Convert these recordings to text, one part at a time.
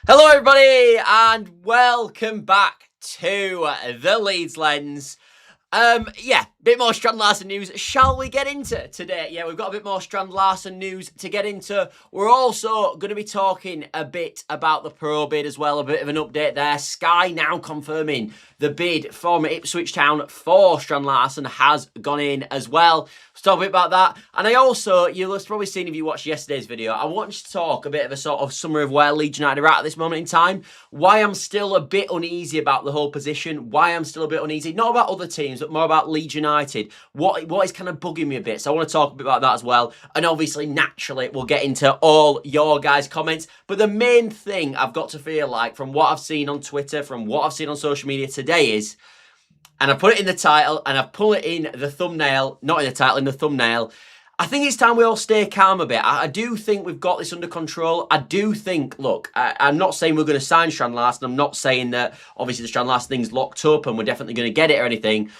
Hello everybody and welcome back to the Leeds Lens. Bit more Strand Larsen news. Shall we get into today? Yeah, we've got a bit more Strand Larsen news to get into. We're also going to be talking a bit about the Piroe bid as well, a bit of an update there. Sky now confirming the bid from Ipswich Town for Strand Larsen has gone in as well. Let's talk a bit about that. And I also, you'll have probably seen if you watched yesterday's video, I want you to talk a bit of a sort of summary of where Leeds United are at this moment in time, why I'm still a bit uneasy about the whole position, why I'm still a bit uneasy, not about other teams, but more about Leeds United. What is kind of bugging me a bit. So I want to talk a bit about that as well. And obviously, naturally, we'll get into all your guys' comments. But the main thing I've got to feel like from what I've seen on Twitter, from what I've seen on social media today is, and I put it in the title and I've put it in the thumbnail, not in the title, in the thumbnail, I think it's time we all stay calm a bit. I do think we've got this under control. I do think, look, I'm not saying we're going to sign Strand Larsen. I'm not saying that obviously the Strand Larsen thing's locked up and we're definitely going to get it or anything.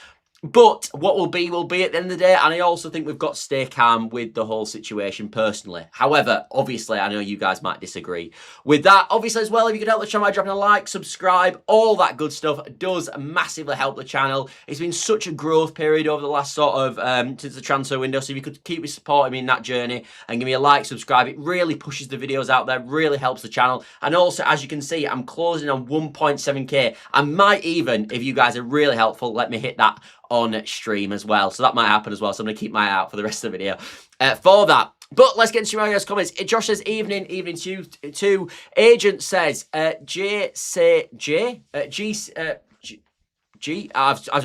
But what will be at the end of the day. And I also think we've got to stay calm with the whole situation personally. However, obviously, I know you guys might disagree with that. Obviously, as well, if you could help the channel by dropping a like, subscribe, all that good stuff does massively help the channel. It's been such a growth period over the last sort of, since the transfer window. So if you could keep supporting me in that journey and give me a like, subscribe, it really pushes the videos out there, really helps the channel. And also, as you can see, I'm closing on 1.7k. I might even, if you guys are really helpful, let me hit that on stream as well. So that might happen as well. So I'm going to keep my eye out for the rest of the video for that. But let's get into your guys' comments. Josh says, evening to you. Agent says, I've done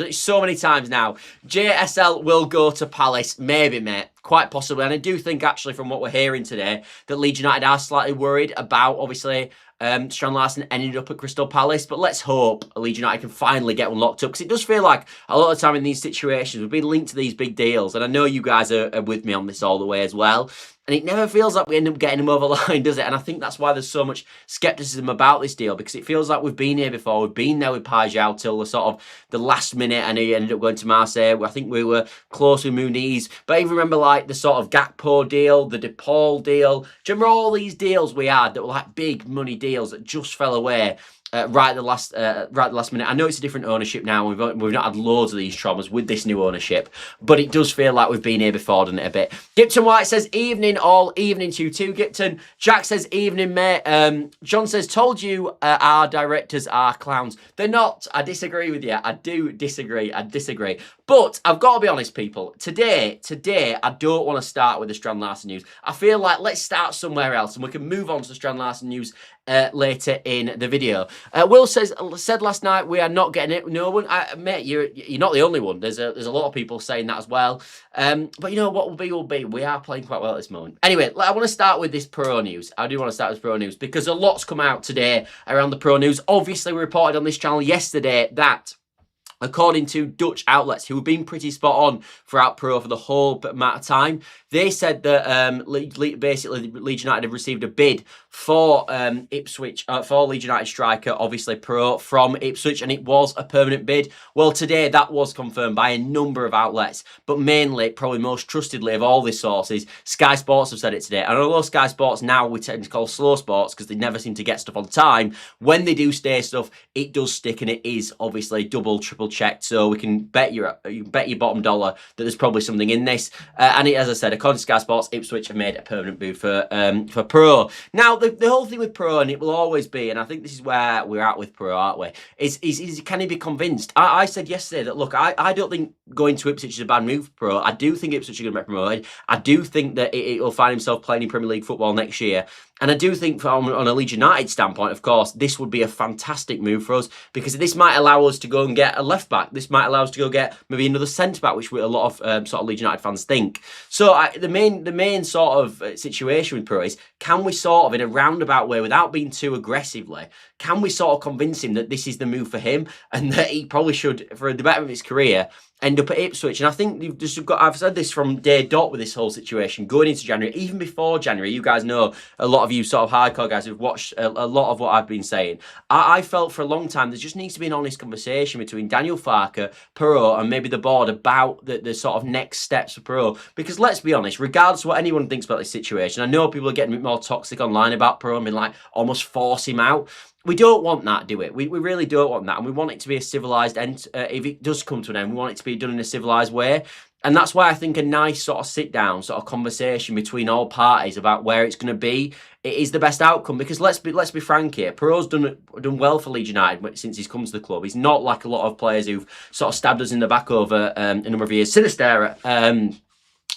it so many times now. JSL will go to Palace. Maybe, mate. Quite possibly. And I do think, actually, from what we're hearing today, that Leeds United are slightly worried about, obviously, Strand Larsen ended up at Crystal Palace. But let's hope Leeds United can finally get one locked up. Because it does feel like a lot of the time in these situations, we've been linked to these big deals. And I know you guys are with me on this all the way as well. And it never feels like we end up getting them over the line, does it? And I think that's why there's so much scepticism about this deal, because it feels like we've been here before. We've been there with Pajal till the sort of the last minute, and he ended up going to Marseille. I think we were close with Muniz. But I even remember like the sort of Gakpo deal, the DePaul deal. Do you remember all these deals we had that were like big money deals that just fell away? Right at the last minute. I know it's a different ownership now. We've not had loads of these traumas with this new ownership, but it does feel like we've been here before, doesn't it, a bit? Gipton White says, evening all, evening to you too, Gipton. Jack says, evening, mate. John says, told you our directors are clowns. They're not. I disagree with you. I do disagree. I disagree. But I've got to be honest, people. Today, I don't want to start with the Strand Larsen news. I feel like let's start somewhere else and we can move on to the Strand Larsen news later in the video. Will said last night we are not getting it. No one, mate, you're not the only one. There's a lot of people saying that as well. But you know what will be. We are playing quite well at this moment. Anyway, I want to start with this Piroe news. I do want to start with Piroe news because a lot's come out today around the Piroe news. Obviously, we reported on this channel yesterday that, according to Dutch outlets who have been pretty spot on throughout Piroe for the whole amount of time, they said that basically Leeds United have received a bid for Ipswich, for Leeds United striker, obviously Piroe, from Ipswich, and it was a permanent bid. Well, today that was confirmed by a number of outlets, but mainly, probably most trustedly of all these sources, Sky Sports have said it today. And although Sky Sports now we tend to call slow sports because they never seem to get stuff on time, when they do stay stuff, it does stick, and it is obviously double, triple checked, so we can bet your bottom dollar that there's probably something in this. And as I said, according to Sky Sports, Ipswich have made a permanent move for Piroe. Now, the whole thing with Piroe, and it will always be, and I think this is where we're at with Piroe, aren't we? Is can he be convinced? I said yesterday that, look, I don't think going to Ipswich is a bad move for Piroe. I do think Ipswich are going to get promoted. I do think that it will find himself playing in Premier League football next year. And I do think from on a Leeds United standpoint, of course, this would be a fantastic move for us, because this might allow us to go and get a left back. This might allow us to go get maybe another centre back, which a lot of sort of Leeds United fans think. So the main sort of situation with Piroe is, can we sort of, in a roundabout way, without being too aggressively, can we sort of convince him that this is the move for him and that he probably should, for the betterment of his career, end up at Ipswich. And I think you've just got, I've said this from day dot with this whole situation, going into January, even before January, you guys know, a lot of you sort of hardcore guys who've watched a lot of what I've been saying. I felt for a long time there just needs to be an honest conversation between Daniel Farke, Piroe, and maybe the board about the sort of next steps for Piroe. Because let's be honest, regardless of what anyone thinks about this situation, I know people are getting a bit more toxic online about Piroe and being like, almost force him out. We don't want that, do we? We really don't want that. And we want it to be a civilised end. If it does come to an end, we want it to be done in a civilised way. And that's why I think a nice sort of sit-down, sort of conversation between all parties about where it's going to be, it is the best outcome. Because let's be frank here, Piroe's done well for Leeds United since he's come to the club. He's not like a lot of players who've sort of stabbed us in the back over a number of years. Sinisterra,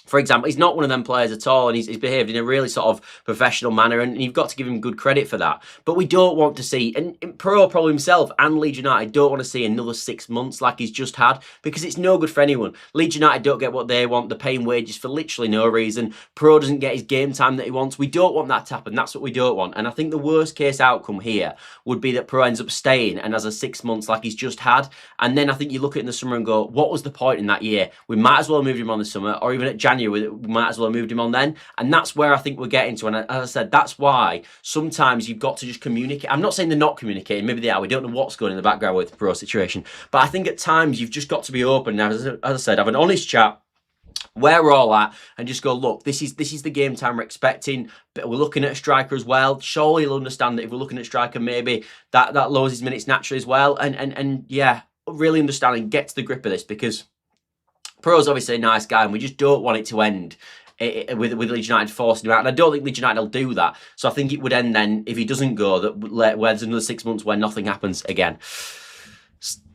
for example, he's not one of them players at all, and he's behaved in a really sort of professional manner, and you've got to give him good credit for that. But we don't want to see, and Piroe probably himself and Leeds United don't want to see another 6 months like he's just had, because it's no good for anyone. Leeds United don't get what they want. They're paying wages for literally no reason. Piroe doesn't get his game time that he wants. We don't want that to happen. That's what we don't want. And I think the worst case outcome here would be that Piroe ends up staying and has a 6 months like he's just had. And then I think you look at it in the summer and go, what was the point in that year? We might as well have moved him on the summer, or even at January, we might as well have moved him on then. And that's where I think we're getting to. And as I said, that's why sometimes you've got to just communicate. I'm not saying they're not communicating. Maybe they are. We don't know what's going on in the background with the Piroe situation. But I think at times you've just got to be open. Now, as I said, have an honest chat where we're all at and just go, look, this is the game time we're expecting. But we're looking at a striker as well. Surely he'll understand that if we're looking at a striker, maybe that lowers his minutes naturally as well. And yeah, really understand and get to the grip of this, because Piroe's obviously a nice guy, and we just don't want it to end with Leeds United forcing him out. And I don't think Leeds United will do that. So I think it would end then, if he doesn't go, where there's another 6 months where nothing happens again.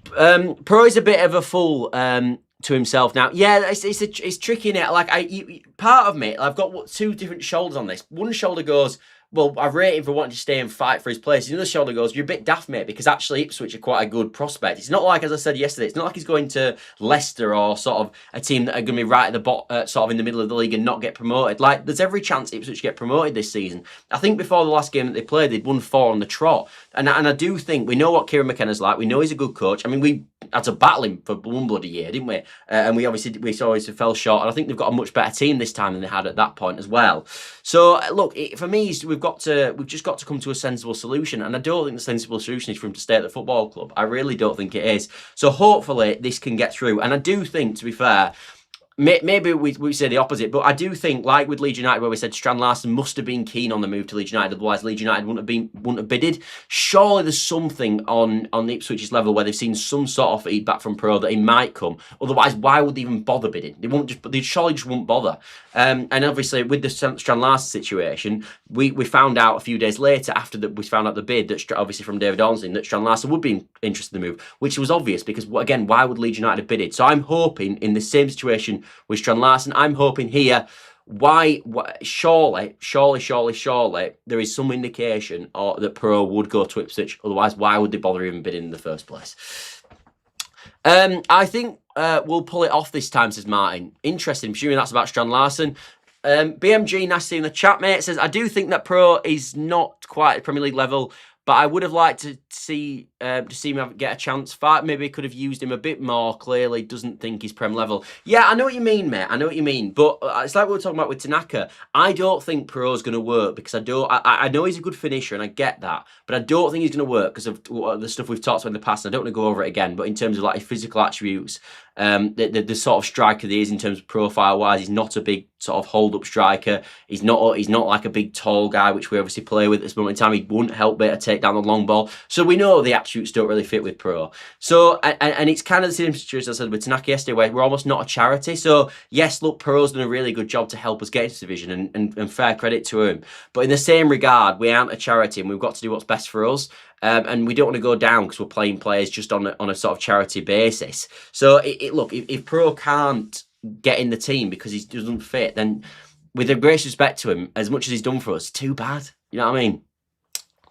Piroe is a bit of a fool to himself now. Yeah, it's tricky, innit? Like, part of me, I've got two different shoulders on this. One shoulder goes, well, I rate him for wanting to stay and fight for his place. The other shoulder goes, you're a bit daft, mate, because actually Ipswich are quite a good prospect. It's not like, as I said yesterday, it's not like he's going to Leicester or sort of a team that are going to be right at the bottom, sort of in the middle of the league and not get promoted. Like, there's every chance Ipswich get promoted this season. I think before the last game that they played, they'd won 4 on the trot. And I do think, we know what Kieran McKenna's like. We know he's a good coach. I mean, we had to battle him for one bloody year, didn't we? And we always fell short. And I think they've got a much better team this time than they had at that point as well. So, look, for me, we've just got to come to a sensible solution. And I don't think the sensible solution is for him to stay at the football club. I really don't think it is. So hopefully this can get through. And I do think, to be fair, maybe we say the opposite, but I do think, like with Leeds United, where we said Strand Larsen must have been keen on the move to Leeds United, otherwise Leeds United wouldn't have bidded. Surely there's something on the Ipswich's level where they've seen some sort of feedback from Piroe that he might come. Otherwise, why would they even bother bidding? They surely just wouldn't bother. And obviously, with the Strand Larsen situation, we found out a few days later, after we found out the bid, that obviously from David Ornstein, that Strand Larsen would be interested in the move, which was obvious because, again, why would Leeds United have bidded? So I'm hoping in the same situation with Strand Larsen, I'm hoping here, surely there is some indication that Piroe would go to Ipswich. Otherwise, why would they bother even bidding in the first place? I think we'll pull it off this time, says Martin. Interesting. I'm assuming that's about Strand Larsen. BMG, nice to see in the chat, mate, says, I do think that Piroe is not quite at Premier League level, but I would have liked to see him get a chance. Fight maybe could have used him a bit more. Clearly doesn't think he's Prem level. Yeah, I know what you mean, mate. I know what you mean. But it's like we were talking about with Tanaka. I don't think Piroe's going to work because I know he's a good finisher and I get that. But I don't think he's going to work because of the stuff we've talked about in the past. And I don't want to go over it again. But in terms of like his physical attributes, the sort of striker that he is in terms of profile wise, he's not a big sort of hold up striker. He's not like a big tall guy, which we obviously play with at this moment in time. He wouldn't help but to take down the long ball. So we know the attributes don't really fit with Piroe. So and it's kind of the same situation as I said with Tanaka yesterday, where we're almost not a charity. So yes, look, Piroe's done a really good job to help us get into the division, and fair credit to him. But in the same regard, we aren't a charity, and we've got to do what's best for us. And we don't want to go down because we're playing players just on a sort of charity basis. So look, if Piroe can't get in the team because he doesn't fit, then with a great respect to him, as much as he's done for us, too bad. You know what I mean?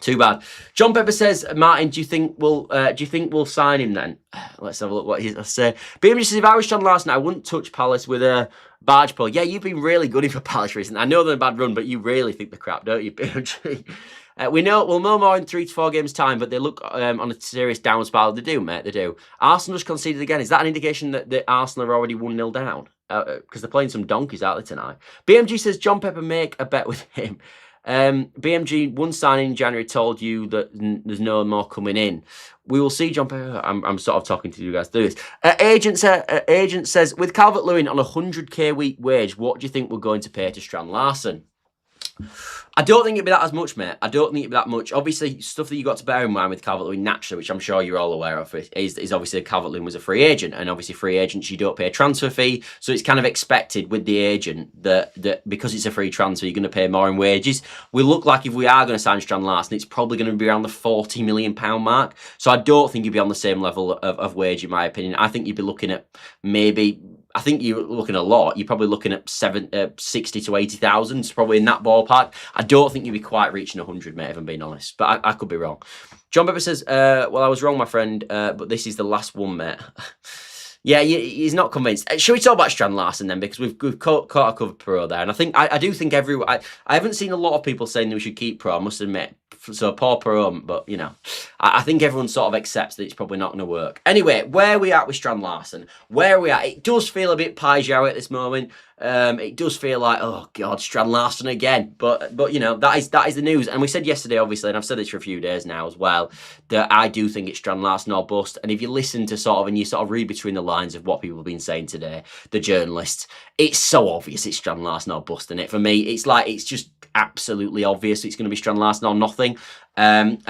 Too bad. John Pepper says, Martin, do you think we'll sign him then? Let's have a look what he has to say. BMG says, if I was Strand Larsen, I wouldn't touch Palace with a barge pole. Yeah, you've been really good for Palace recently. I know they're a bad run, but you really think they're crap, don't you, BMG? We'll know more in 3 to 4 games' time, but they look on a serious downward spiral. They do, mate. They do. Arsenal just conceded again. Is that an indication that Arsenal are already 1-0 down? Because they're playing some donkeys, aren't they, tonight? BMG says, John Pepper, make a bet with him. BMG, one signing in January told you that there's no more coming in. We will see, John Pepper. I'm sort of talking to you guys through this. Agent says, with Calvert-Lewin on a 100k week wage, what do you think we're going to pay to Strand Larsen? I don't think it'd be that as much, mate. I don't think it'd be that much. Obviously, stuff that you got to bear in mind with Calvert-Lewin naturally, which I'm sure you're all aware of, is obviously Calvert-Lewin was a free agent, and obviously free agents, you don't pay a transfer fee, so it's kind of expected with the agent that because it's a free transfer, you're going to pay more in wages. We look like if we are going to sign Strand Larsen, it's probably going to be around the £40 million mark, so I don't think you'd be on the same level of wage, in my opinion. I think you'd be looking at maybe... I think you're looking a lot. You're probably looking at 60 to 80,000. It's probably in that ballpark. I don't think you'd be quite reaching 100, mate, if I'm being honest. But I could be wrong. John Pepper says, well, I was wrong, my friend, but this is the last one, mate. Yeah, he's not convinced. Shall we talk about Strand Larsen then? Because we've caught a cover Piroe there. And I do think I haven't seen a lot of people saying that we should keep Piroe, I must admit. So poor Piroe, but, you know, I think everyone sort of accepts that it's probably not going to work. Anyway, where are we at with Strand Larsen? Where are we at? It does feel a bit Piroe at this moment. It does feel like, oh God, Strand Larsen again. But you know, that is the news. And we said yesterday, obviously, and I've said this for a few days now as well, that I do think it's Strand Larsen or bust. And if you listen to and you sort of read between the lines of what people have been saying today, the journalists, it's so obvious it's Strand Larsen or bust, and for me, it's just absolutely obvious it's going to be Strand Larsen or nothing. And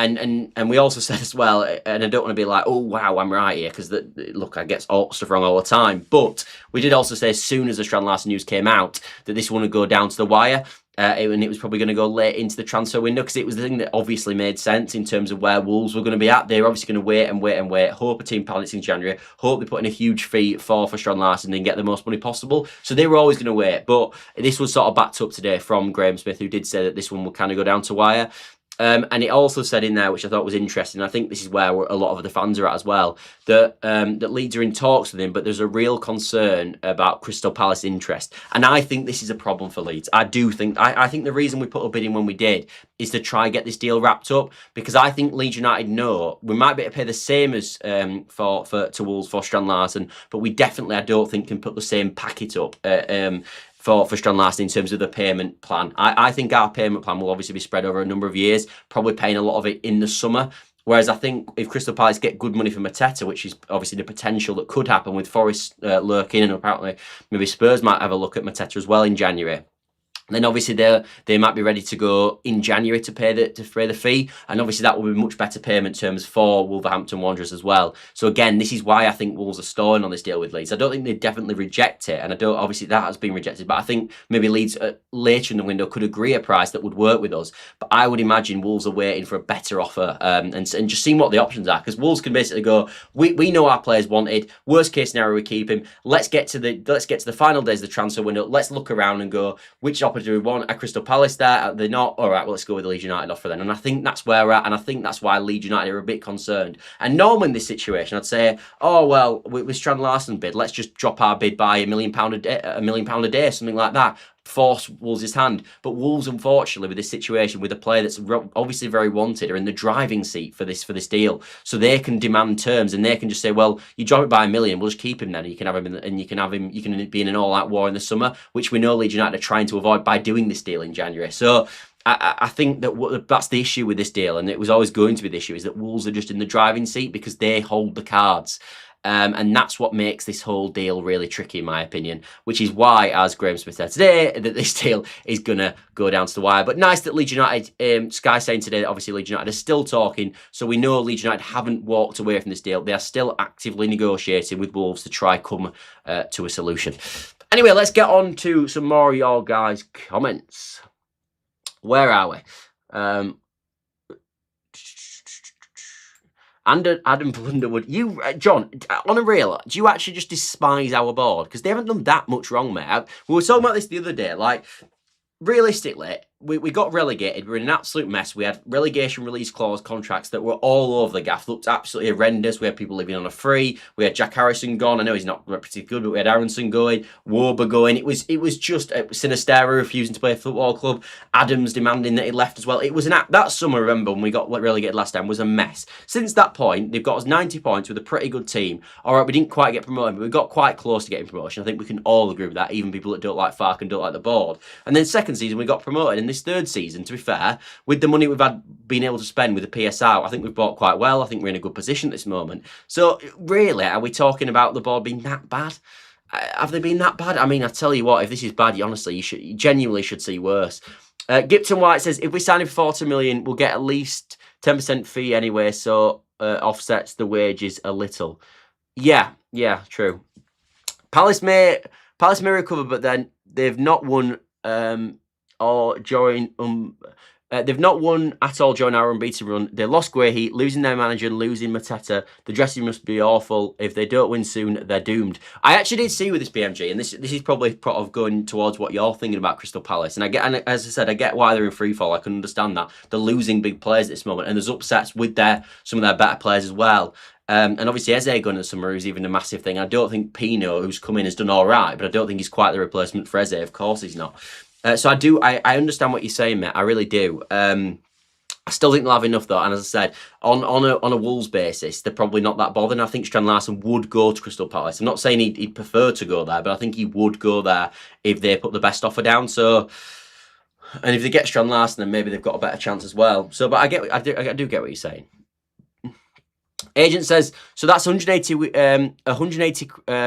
we also said as well, and I don't want to be like, oh wow, I'm right here, because look, I get stuff wrong all the time, but we did also say as soon as the Strand Larsen news came out that this one would go down to the wire, and it was probably going to go late into the transfer window, because it was the thing that obviously made sense in terms of where Wolves were going to be at. They're obviously going to wait, hope a team panics in January, hope they put in a huge fee for Strand Larsen and get the most money possible. So they were always going to wait, but this was sort of backed up today from Graham Smyth, who did say that this one will kind of go down to wire. And it also said in there, which I thought was interesting, I think this is where a lot of the fans are at as well, that Leeds are in talks with him, but there's a real concern about Crystal Palace interest. And I think this is a problem for Leeds. I think the reason we put a bid in when we did is to try and get this deal wrapped up, because I think Leeds United know we might be able to pay the same as to Wolves for Strand Larsen, but we definitely, I don't think, can put the same packet up for Strand Larsen in terms of the payment plan. I think our payment plan will obviously be spread over a number of years, probably paying a lot of it in the summer. Whereas I think if Crystal Palace get good money from Mateta, which is obviously the potential that could happen with Forest lurking, and apparently maybe Spurs might have a look at Mateta as well in January, then obviously they might be ready to go in January to pay the fee, and obviously that will be much better payment terms for Wolverhampton Wanderers as well. So again, this is why I think Wolves are stalling on this deal with Leeds. I don't think they definitely reject it, and obviously that has been rejected, but I think maybe Leeds later in the window could agree a price that would work with us. But I would imagine Wolves are waiting for a better offer and just seeing what the options are, because Wolves can basically go, we know our players wanted. Worst case scenario, we keep him. Let's get to the final days of the transfer window. Let's look around and go, which offer do we want? A Crystal Palace there? They're not? All right, well, let's go with the Leeds United offer then. And I think that's where we're at, and I think that's why Leeds United are a bit concerned. And normally in this situation, I'd say, oh, well, with Strand Larsen bid, let's just drop our bid by £1 million a day, something like that. Force Wolves' hand. But Wolves, unfortunately, with this situation, with a player that's obviously very wanted, are in the driving seat for this deal. So they can demand terms, and they can just say, well, you drop it by £1 million, we'll just keep him then, and you can have him, you can be in an all-out war in the summer, which we know Leeds United are trying to avoid by doing this deal in January. So I think that's the issue with this deal, and it was always going to be the issue, is that Wolves are just in the driving seat because they hold the cards. And that's what makes this whole deal really tricky, in my opinion, which is why, as Graham Smyth said today, that this deal is going to go down to the wire. But nice that Leeds United, Sky saying today that obviously Leeds United are still talking, so we know Leeds United haven't walked away from this deal. They are still actively negotiating with Wolves to try come to a solution. Anyway, let's get on to some more of your guys' comments. Where are we? And Adam Blunderwood, you, John, on a real, do you actually just despise our board? Because they haven't done that much wrong, mate. We were talking about this the other day. Like, realistically, we got relegated. We were in an absolute mess. We had relegation release clause contracts that were all over the gaff. Looked absolutely horrendous. We had people living on a free. We had Jack Harrison gone. I know he's not particularly good, but we had Aronson going, Warber going. It was just Sinistera refusing to play a football club. Adams demanding that he left as well. It was that summer. Remember when we got relegated last time was a mess. Since that point, they've got us 90 points with a pretty good team. All right, we didn't quite get promoted, but we got quite close to getting promotion. I think we can all agree with that. Even people that don't like Fark and don't like the board. And then second season we got promoted. In this third season, to be fair, with the money we've been able to spend with the PSR, I think we've bought quite well. I think we're in a good position at this moment. So really, are we talking about the board being that bad? Have they been that bad? I mean, I tell you what, if this is bad, you genuinely should see worse. Gipton White says, if we sign him for 40 million, we'll get at least 10% fee anyway, so offsets the wages a little. Yeah, true. Palace may recover, but then they've not won they've not won at all during our unbeaten run. They lost Guehi, losing their manager, losing Mateta. The dressing must be awful. If they don't win soon, they're doomed. I actually did see with this BMG, and this is probably going towards what you're thinking about Crystal Palace. And as I said, I get why they're in free fall. I can understand that. They're losing big players at this moment, and there's upsets with some of their better players as well. And obviously Eze going to summer is even a massive thing. I don't think Pino, who's come in, has done all right, but I don't think he's quite the replacement for Eze. Of course he's not. So I understand what you're saying, mate. I really do. I still think they'll have enough, though. And as I said, on a Wolves basis, they're probably not that bothered. And I think Strand Larsen would go to Crystal Palace. I'm not saying he'd prefer to go there, but I think he would go there if they put the best offer down. So, and if they get Strand Larsen, then maybe they've got a better chance as well. So, but I do get what you're saying. Agent says, so that's 180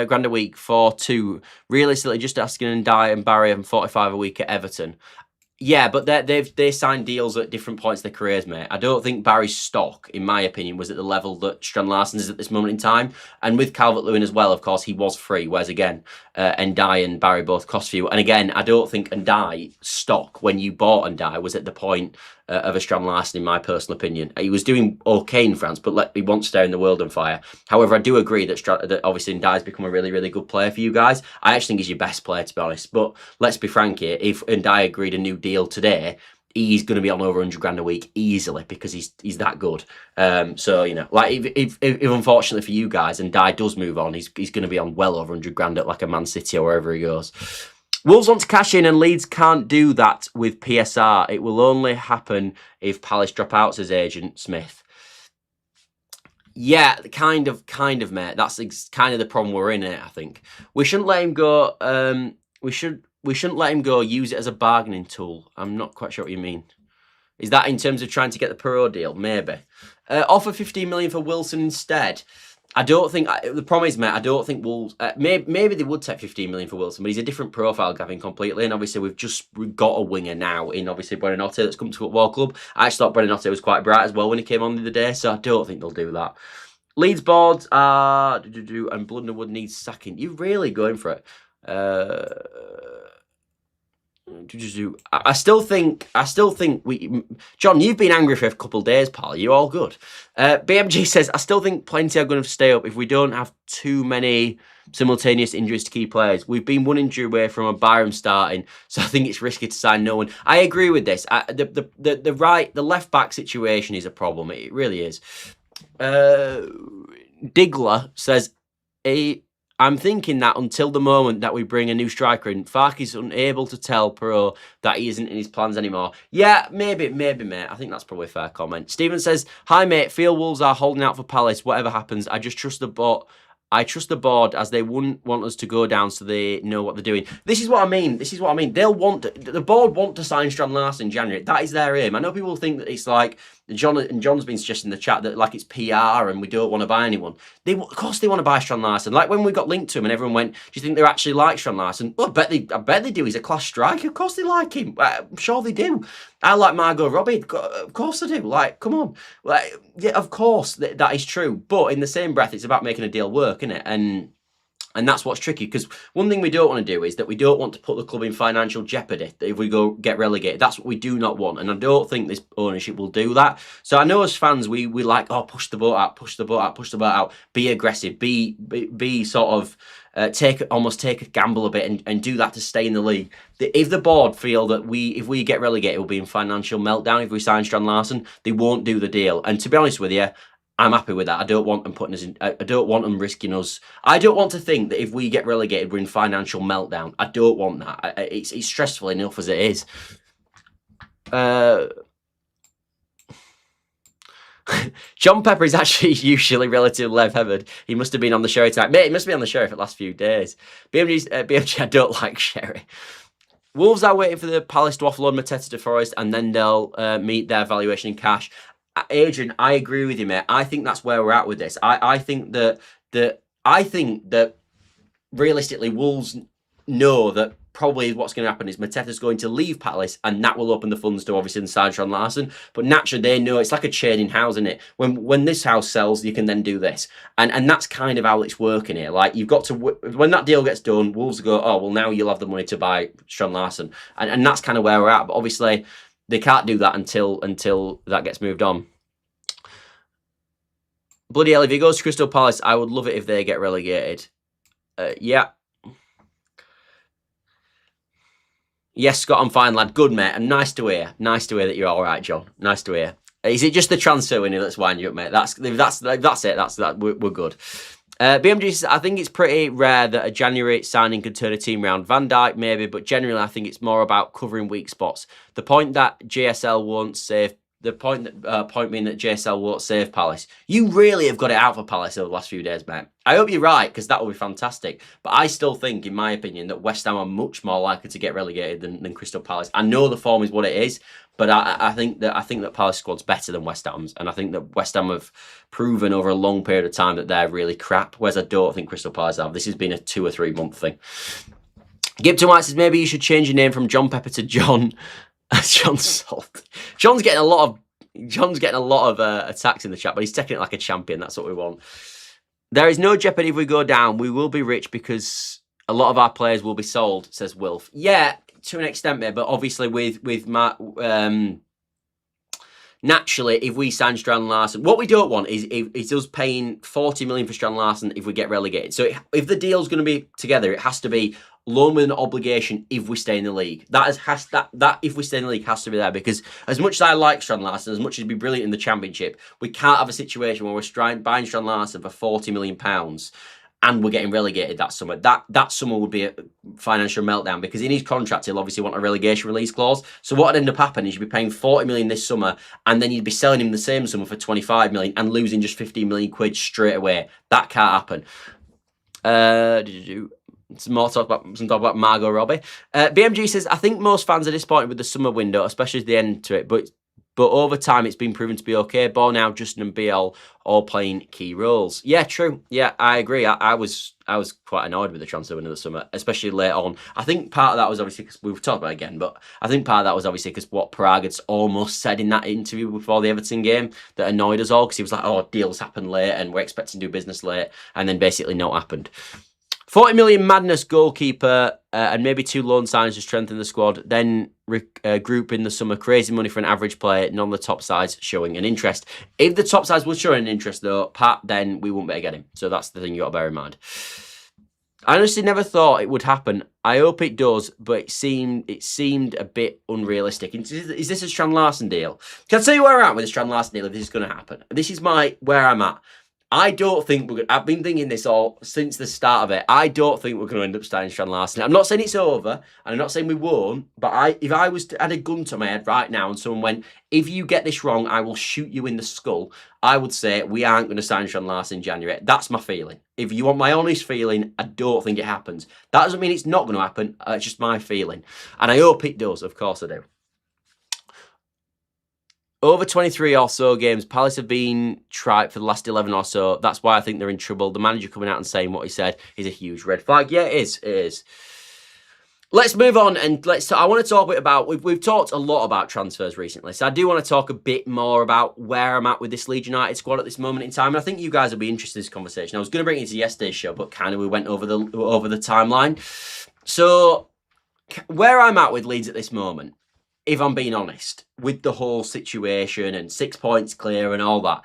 grand a week for two. Realistically, just asking Ndiaye and Barry and 45 a week at Everton. Yeah, but they signed deals at different points in their careers, mate. I don't think Barry's stock, in my opinion, was at the level that Strand Larsen is at this moment in time. And with Calvert-Lewin as well, of course, he was free. Whereas again, Ndiaye and Barry both cost few. And again, I don't think Ndiaye stock when you bought Ndiaye was at the point of a Strand Larsen, in my personal opinion. He was doing okay in France, but he wants to stay in the world on fire. However, I do agree that obviously Ndiaye's become a really, really good player for you guys. I actually think he's your best player, to be honest. But let's be frank here, if Ndiaye agreed a new deal today, he's going to be on over 100 grand a week easily because he's that good. So, you know, like if unfortunately for you guys, Ndiaye does move on, he's going to be on well over 100 grand at like a Man City or wherever he goes. Wolves want to cash in and Leeds can't do that with PSR. It will only happen if Palace drop out, says Agent Smith. Yeah, kind of, mate. That's kind of the problem we're in, I think. We shouldn't let him go. We shouldn't let him go. Use it as a bargaining tool. I'm not quite sure what you mean. Is that in terms of trying to get the Piroe deal? Maybe. Offer 15 million for Wilson instead. I don't think the problem is, mate. I don't think Wolves. Maybe they would take 15 million for Wilson, but he's a different profile, Gavin, completely. And obviously, we've got a winger now in obviously Buonanotte that's come to football club. I actually thought Buonanotte was quite bright as well when he came on the other day, so I don't think they'll do that. Leeds boards are and Blunderwood needs sacking. You're really going for it. I still think John, you've been angry for a couple of days, pal. You're all good. BMG says, I still think plenty are going to stay up if we don't have too many simultaneous injuries to key players. We've been one injury away from a Byram starting, so I think it's risky to sign no one. I agree with this. The left back situation is a problem. It really is. Diggler says, I'm thinking that until the moment that we bring a new striker in, Fark is unable to tell Piroe that he isn't in his plans anymore. Yeah, maybe, mate. I think that's probably a fair comment. Stephen says, hi, mate. Feel Wolves are holding out for Palace. Whatever happens, I just trust the board. I trust the board as they wouldn't want us to go down so they know what they're doing. This is what I mean. The board want to sign Strand Larsen in January. That is their aim. I know people think that it's like, John's been suggesting in the chat that like it's PR and we don't want to buy anyone. Of course they want to buy Strand Larsen. Like when we got linked to him and everyone went, do you think they're actually like Strand Larsen? Well, I bet they do. He's a class striker. Of course they like him. I'm sure they do. I like Margot Robbie. Of course I do. Like, come on. Like, yeah, of course that is true. But in the same breath, it's about making a deal work, isn't it? And that's what's tricky, because one thing we don't want to do is that we don't want to put the club in financial jeopody if we go get relegated. That's what we do not want, and I don't think this ownership will do that. So I know as fans, we like, oh, push the boat out, be aggressive, be sort of almost take a gamble a bit and do that to stay in the league. If the board feel that if we get relegated, we'll be in financial meltdown if we sign Strand Larsen, they won't do the deal. And to be honest with you, I'm happy with that. I don't want them putting us in. I don't want them risking us. I don't want to think that if we get relegated, we're in financial meltdown. I don't want that. It's stressful enough as it is. John Pepper is actually usually relatively left-handed. He must have been on the Sherry tonight. Mate, he must be on the Sherry for the last few days. BMG, I don't like Sherry. Wolves are waiting for the Palace to offload Mateta to Forest, and then they'll meet their valuation in cash. Adrian, I agree with you, mate. I think that's where we're at with this. I think that realistically, Wolves know that probably what's going to happen is Mateta's going to leave Palace, and that will open the funds to obviously sign Strand Larsen. But naturally, they know it's like a chain in house, isn't it? When this house sells, you can then do this, and that's kind of how it's working here. Like you've got to when that deal gets done, Wolves go, oh well, now you'll have the money to buy Strand Larsen, and that's kind of where we're at. But obviously, they can't do that until that gets moved on. Bloody hell, if he goes to Crystal Palace, I would love it if they get relegated. Yeah. Yes, Scott, I'm fine, lad. Good, mate. And nice to hear. Nice to hear that you're all right, John. Nice to hear. Is it just the transfer winning that's winding you up, mate? That's it. We're good. BMG says, I think it's pretty rare that a January signing could turn a team around. Van Dijk, maybe, but generally, I think it's more about covering weak spots. The point that JSL won't save. The point being that JSL won't save Palace. You really have got it out for Palace over the last few days, mate. I hope you're right, because that will be fantastic. But I still think, in my opinion, that West Ham are much more likely to get relegated than Crystal Palace. I know the form is what it is, but I think that Palace squad's better than West Ham's, and I think that West Ham have proven over a long period of time that they're really crap. Whereas I don't think Crystal Palace have. This has been a 2 or 3 month thing. Gibson White says maybe you should change your name from John Pepper to John. John Salt. John's getting a lot of attacks in the chat, but he's taking it like a champion. That's what we want. There is no jeopardy if we go down. We will be rich because a lot of our players will be sold, says Wilf. Yeah, to an extent, mate, but obviously with Matt, naturally, if we sign Strand Larsen, what we don't want is us paying 40 million for Strand Larsen if we get relegated. So if the deal's going to be together, it has to be loan with an obligation if we stay in the league. That if we stay in the league has to be there, because as much as I like Strand Larsen, as much as he'd be brilliant in the Championship, we can't have a situation where we're buying Strand Larsen for £40 million and we're getting relegated that summer. That summer would be a financial meltdown, because in his contract he'll obviously want a relegation release clause. So what would end up happening is you'd be paying 40 million this summer, and then you'd be selling him the same summer for 25 million and losing just 15 million quid straight away. That can't happen. Some talk about Margot Robbie. BMG says, I think most fans are disappointed with the summer window, especially at the end to it, but over time it's been proven to be okay. Bornau, Justin and BL all playing key roles. Yeah, true. Yeah, I agree. I was quite annoyed with the transfer window of the summer, especially late on. I think part of that was obviously because we've talked about it again, but I think part of that was obviously because what Prague had almost said in that interview before the Everton game that annoyed us all, because he was like, oh, deals happen late and we're expecting to do business late, and then basically not happened. 40 million madness goalkeeper and maybe 2 loan signings to strengthen the squad. Then group in the summer. Crazy money for an average player. None of the top sides showing an interest. If the top sides were showing an interest, though, Pat, then we wouldn't be able to get him. So that's the thing you got to bear in mind. I honestly never thought it would happen. I hope it does, but it seemed a bit unrealistic. Is this a Strand Larsen deal? Can I tell you where I'm at with the Strand Larsen deal if this is going to happen? This is where I'm at. I don't think we're going to... I've been thinking this all since the start of it. I don't think we're going to end up starting Strand Larsen. I'm not saying it's over, and I'm not saying we won't, but if I was to add a gun to my head right now and someone went, if you get this wrong, I will shoot you in the skull, I would say we aren't going to sign Strand Larsen in January. That's my feeling. If you want my honest feeling, I don't think it happens. That doesn't mean it's not going to happen. It's just my feeling. And I hope it does. Of course I do. Over 23 or so games, Palace have been tried for the last 11 or so. That's why I think they're in trouble. The manager coming out and saying what he said is a huge red flag. Yeah, it is. It is. Let's move on and I want to talk a bit about, we've talked a lot about transfers recently, so I do want to talk a bit more about where I'm at with this Leeds United squad at this moment in time, and I think you guys will be interested in this conversation. I was going to bring it into yesterday's show, but kind of we went over the timeline. So, where I'm at with Leeds at this moment, if I'm being honest, with the whole situation and 6 points clear and all that,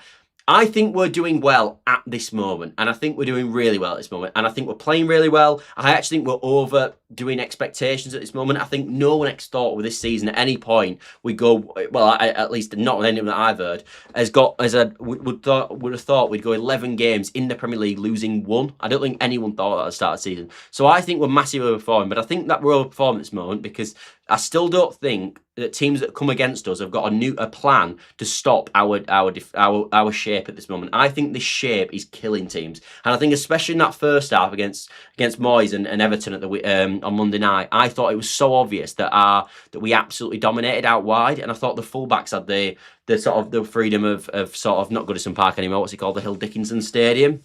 I think we're doing well at this moment, and I think we're doing really well at this moment, and I think we're playing really well. I actually think we're overdoing expectations at this moment. I think no one thought with this season at any point we go well. At least not anyone that I've heard would have thought we'd go 11 games in the Premier League losing one. I don't think anyone thought that at the start of the season. So I think we're massively overperforming, but I think that we're overperforming at this moment because I still don't think that teams that come against us have got a plan to stop our shape at this moment. I think this shape is killing teams, and I think especially in that first half against Moyes and Everton on Monday night, I thought it was so obvious that we absolutely dominated out wide, and I thought the fullbacks had the sort of the freedom of sort of not Goodison Park anymore. What's it called? The Hill Dickinson Stadium.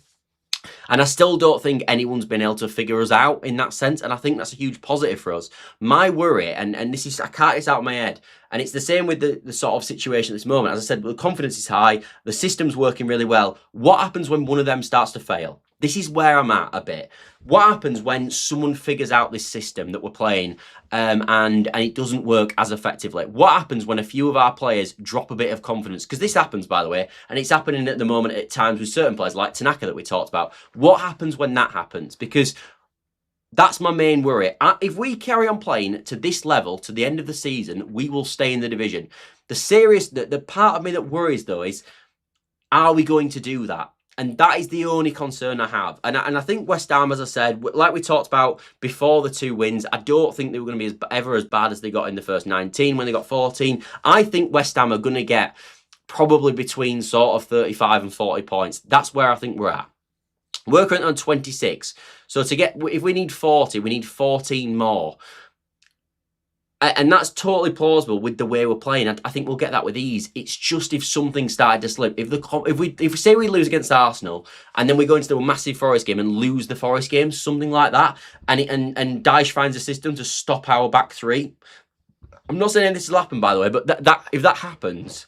And I still don't think anyone's been able to figure us out in that sense. And I think that's a huge positive for us. My worry, and this is, I can't get this out of my head, and it's the same with the sort of situation at this moment. As I said, the confidence is high. The system's working really well. What happens when one of them starts to fail? This is where I'm at a bit. What happens when someone figures out this system that we're playing and it doesn't work as effectively? What happens when a few of our players drop a bit of confidence? Because this happens, by the way, and it's happening at the moment at times with certain players like Tanaka that we talked about. What happens when that happens? Because that's my main worry. If we carry on playing to this level to the end of the season, we will stay in the division. The part of me that worries, though, is are we going to do that? And that is the only concern I have. And I think West Ham, as I said, like we talked about before the 2 wins, I don't think they were going to be ever as bad as they got in the first 19 when they got 14. I think West Ham are going to get probably between sort of 35 and 40 points. That's where I think we're at. We're currently on 26. So if we need 40, we need 14 more. And that's totally plausible with the way we're playing. I think we'll get that with ease. It's just if something started to slip. If we say we lose against Arsenal and then we go into a massive Forest game and lose the Forest game, something like that, and Dyche finds a system to stop our back three. I'm not saying this will happen, by the way, but if that happens,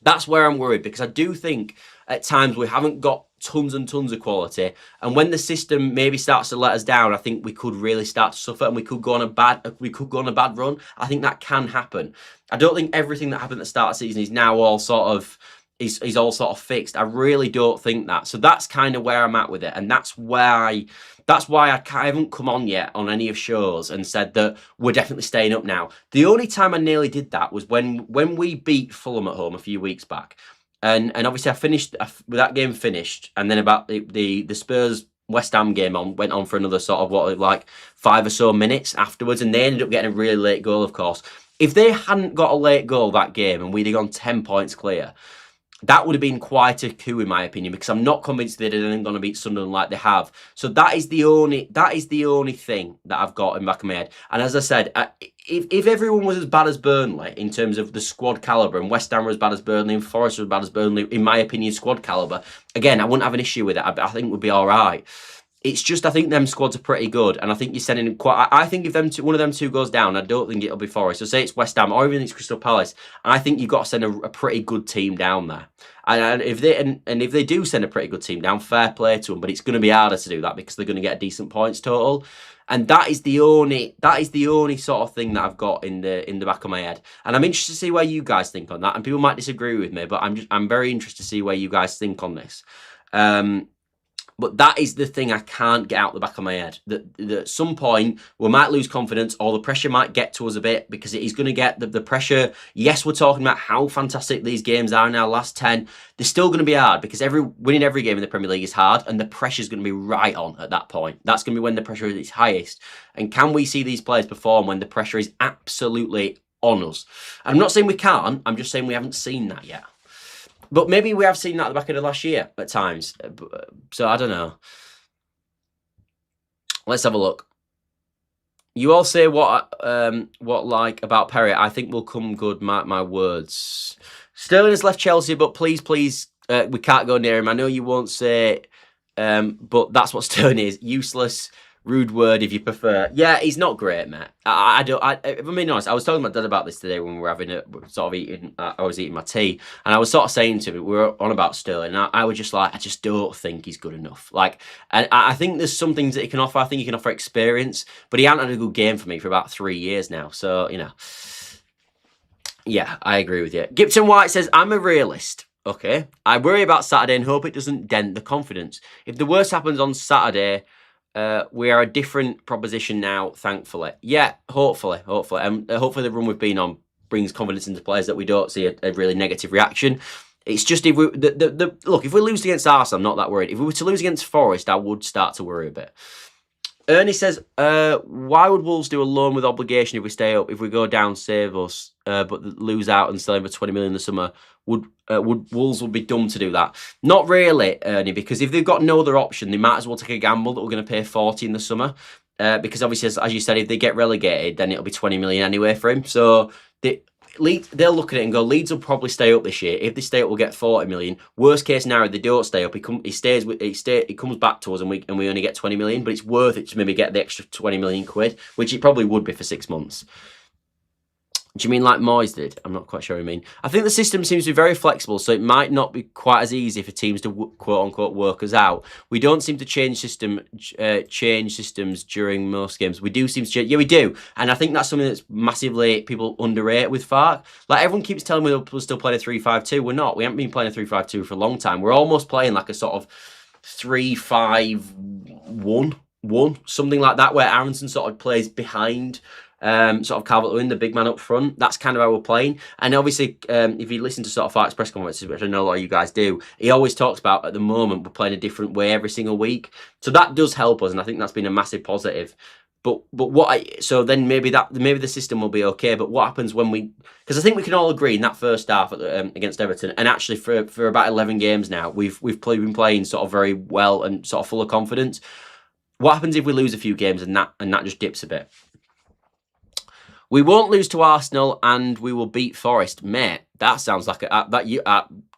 that's where I'm worried, because I do think at times we haven't got tons and tons of quality, and when the system maybe starts to let us down, I think we could really start to suffer, and we could go on a bad run. I think that can happen. I don't think everything that happened at the start of the season is now all sort of all sort of fixed. I really don't think that. So that's kind of where I'm at with it, and that's why I haven't come on yet on any of shows and said that we're definitely staying up now. The only time I nearly did that was when we beat Fulham at home a few weeks back. And obviously I finished with that game finished, and then about the Spurs West Ham game went on for another sort of like 5 or so minutes afterwards, and they ended up getting a really late goal, of course. If they hadn't got a late goal that game and we'd have gone 10 points clear, that would have been quite a coup in my opinion, because I'm not convinced they're going to beat Sunderland like they have. So that is the only thing that I've got in the back of my head. And as I said, if everyone was as bad as Burnley in terms of the squad calibre, and West Ham were as bad as Burnley, and Forest were as bad as Burnley, in my opinion, squad calibre, again, I wouldn't have an issue with it. I think we'd be all right. It's just I think them squads are pretty good, and I think you're sending quite. I think if one of them two goes down, I don't think it'll be Forest. So say it's West Ham or even it's Crystal Palace, I think you've got to send a pretty good team down there. And if they do send a pretty good team down, fair play to them. But it's going to be harder to do that because they're going to get a decent points total, and that is the only sort of thing that I've got in the back of my head. And I'm interested to see where you guys think on that. And people might disagree with me, but I'm very interested to see where you guys think on this. But that is the thing I can't get out the back of my head. That at some point we might lose confidence, or the pressure might get to us a bit, because it is going to get the pressure. Yes, we're talking about how fantastic these games are in our last 10. They're still going to be hard, because winning every game in the Premier League is hard, and the pressure is going to be right on at that point. That's going to be when the pressure is its highest. And can we see these players perform when the pressure is absolutely on us? I'm not saying we can't. I'm just saying we haven't seen that yet. But maybe we have seen that at the back of the last year at times. So I don't know. Let's have a look. You all say what like about Perry. I think will come good. My words. Sterling has left Chelsea, but please, we can't go near him. I know you won't say, but that's what Sterling is. Useless. Rude word if you prefer. Yeah, he's not great, mate. If I'm being honest, I was talking to my dad about this today when we were having I was eating my tea, and I was sort of saying to him, we were on about Sterling, and I was just like, I just don't think he's good enough. Like, and I think there's some things that he can offer. I think he can offer experience, but he hasn't had a good game for me for about 3 years now. So, you know, yeah, I agree with you. Gibson White says, I'm a realist. Okay. I worry about Saturday and hope it doesn't dent the confidence. If the worst happens on Saturday, we are a different proposition now, thankfully. Yeah, hopefully. Hopefully the run we've been on brings confidence into players that we don't see a really negative reaction. It's just if we look, if we lose against Arsenal, I'm not that worried. If we were to lose against Forest, I would start to worry a bit. Ernie says, why would Wolves do a loan with obligation if we stay up? If we go down, save us, but lose out and sell him for 20 million in the summer? Would Wolves be dumb to do that? Not really, Ernie, because if they've got no other option, they might as well take a gamble that we're going to pay 40 in the summer. Because obviously, as you said, if they get relegated, then it'll be 20 million anyway for him. So they'll look at it and go, Leeds will probably stay up this year. If they stay up, we'll get 40 million. Worst case scenario, if they don't stay up, he comes back to us and we only get 20 million, but it's worth it to maybe get the extra 20 million quid, which it probably would be for 6 months. Do you mean like Moyes did? I'm not quite sure what you mean. I think the system seems to be very flexible, so it might not be quite as easy for teams to quote-unquote work us out. We don't seem to change systems during most games. We do seem to change. Yeah, we do. And I think that's something that's massively people underrate with Fark. Like, everyone keeps telling me we're still playing a 3-5-2. We're not. We haven't been playing a 3-5-2 for a long time. We're almost playing like a sort of 3-5-1, something like that, where Aronson sort of plays behind sort of Calvert-Lewin, the big man up front. That's kind of how we're playing. And obviously, if you listen to sort of Fark's press conferences, which I know a lot of you guys do, he always talks about, at the moment, we're playing a different way every single week. So that does help us, and I think that's been a massive positive. So then maybe the system will be okay. But what happens when because I think we can all agree in that first half against Everton, and actually for about 11 games now, we've been playing sort of very well and sort of full of confidence. What happens if we lose a few games and that just dips a bit? We won't lose to Arsenal and we will beat Forest. Mate, that sounds like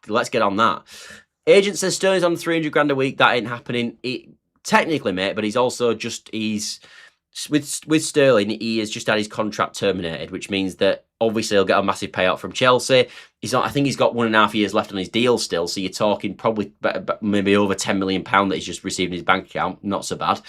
let's get on that. Agent says Sterling's on 300 grand a week. That ain't happening. Technically, mate, but he's with Sterling, he has just had his contract terminated, which means that obviously he'll get a massive payout from Chelsea. I think he's got 1.5 years left on his deal still, so you're talking probably maybe over £10 million that he's just received in his bank account. Not so bad.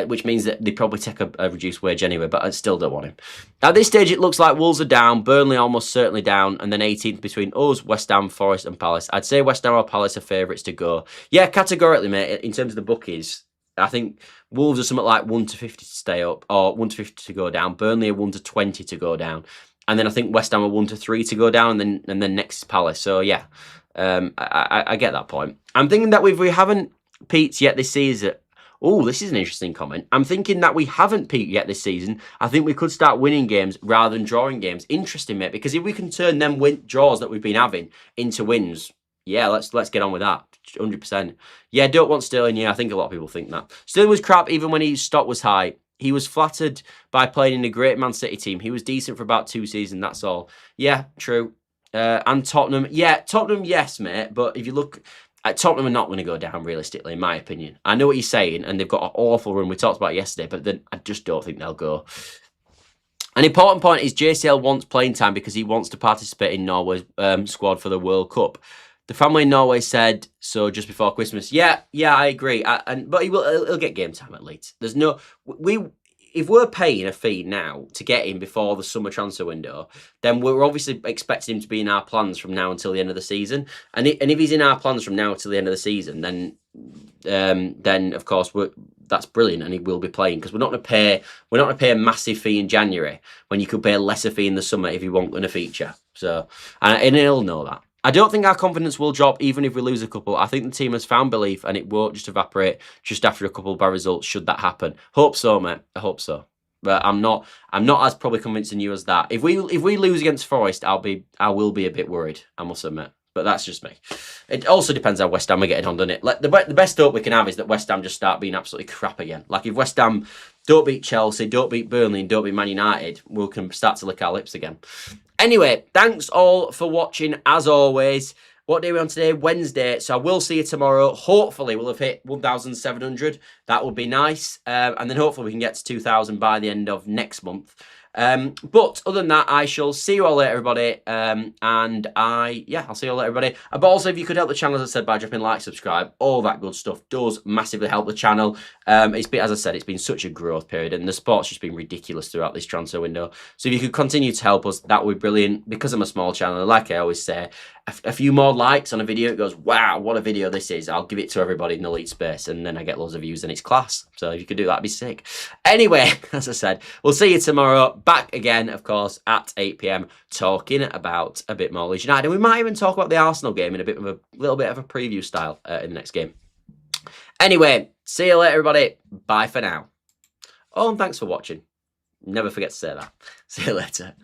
Which means that they probably take a reduced wage anyway, but I still don't want him. At this stage, it looks like Wolves are down, Burnley almost certainly down, and then 18th between us, West Ham, Forest and Palace. I'd say West Ham or Palace are favourites to go. Yeah, categorically, mate, in terms of the bookies, I think Wolves are something like 1-50 to stay up, or 1-50 to go down. Burnley are 1-20 to go down, and then I think West Ham are 1-3 to go down, and then next is Palace. So yeah, I get that point. I'm thinking that we haven't peaked yet this season. Oh, this is an interesting comment. I'm thinking that we haven't peaked yet this season. I think we could start winning games rather than drawing games. Interesting, mate, because if we can turn them draws that we've been having into wins, yeah, let's get on with that. 100%. Yeah, don't want Sterling. Yeah, I think a lot of people think that. Sterling was crap even when his stock was high. He was flattered by playing in a great Man City team. He was decent for about 2 seasons, that's all. Yeah, true. And Tottenham. Yeah, Tottenham, yes, mate. But if you look at Tottenham, are not going to go down, realistically, in my opinion. I know what you're saying, and they've got an awful run. We talked about it yesterday, but then I just don't think they'll go. An important point is JCL wants playing time because he wants to participate in Norway's squad for the World Cup. The family in Norway said so just before Christmas. Yeah, I agree. But he'll get game time at Leeds. There's no if we're paying a fee now to get him before the summer transfer window, then we're obviously expecting him to be in our plans from now until the end of the season. And if he's in our plans from now until the end of the season, then of course that's brilliant, and he will be playing, because we're not going to pay a massive fee in January when you could pay a lesser fee in the summer if he won't going to feature. So and he'll know that. I don't think our confidence will drop even if we lose a couple. I think the team has found belief and it won't just evaporate just after a couple of bad results should that happen. Hope so, mate. I hope so. But I'm not as probably convincing you as that. If we lose against Forest, I will be a bit worried, I must admit. But that's just me. It also depends how West Ham are getting on, doesn't it? Like the best hope we can have is that West Ham just start being absolutely crap again. Like if West Ham don't beat Chelsea, don't beat Burnley, and don't beat Man United, we can start to lick our lips again. Anyway, thanks all for watching, as always. What day are we on today? Wednesday. So I will see you tomorrow. Hopefully, we'll have hit 1,700. That would be nice. And then hopefully we can get to 2,000 by the end of next month. But other than that, I shall see you all later, everybody. I'll see you all later, everybody. But also, if you could help the channel, as I said, by dropping like, subscribe, all that good stuff does massively help the channel. It's been, as I said, it's been such a growth period, and the sport's just been ridiculous throughout this transfer window. So if you could continue to help us, that would be brilliant. Because I'm a small channel, like I always say, a few more likes on a video, it goes, wow, what a video this is. I'll give it to everybody in the Leeds space, and then I get loads of views, and it's class. So if you could do that, that'd be sick. Anyway, as I said, we'll see you tomorrow. Back again, of course, at 8 p.m, talking about a bit more Leeds United. And we might even talk about the Arsenal game in a little bit of a preview style in the next game. Anyway, see you later, everybody. Bye for now. Oh, and thanks for watching. Never forget to say that. See you later.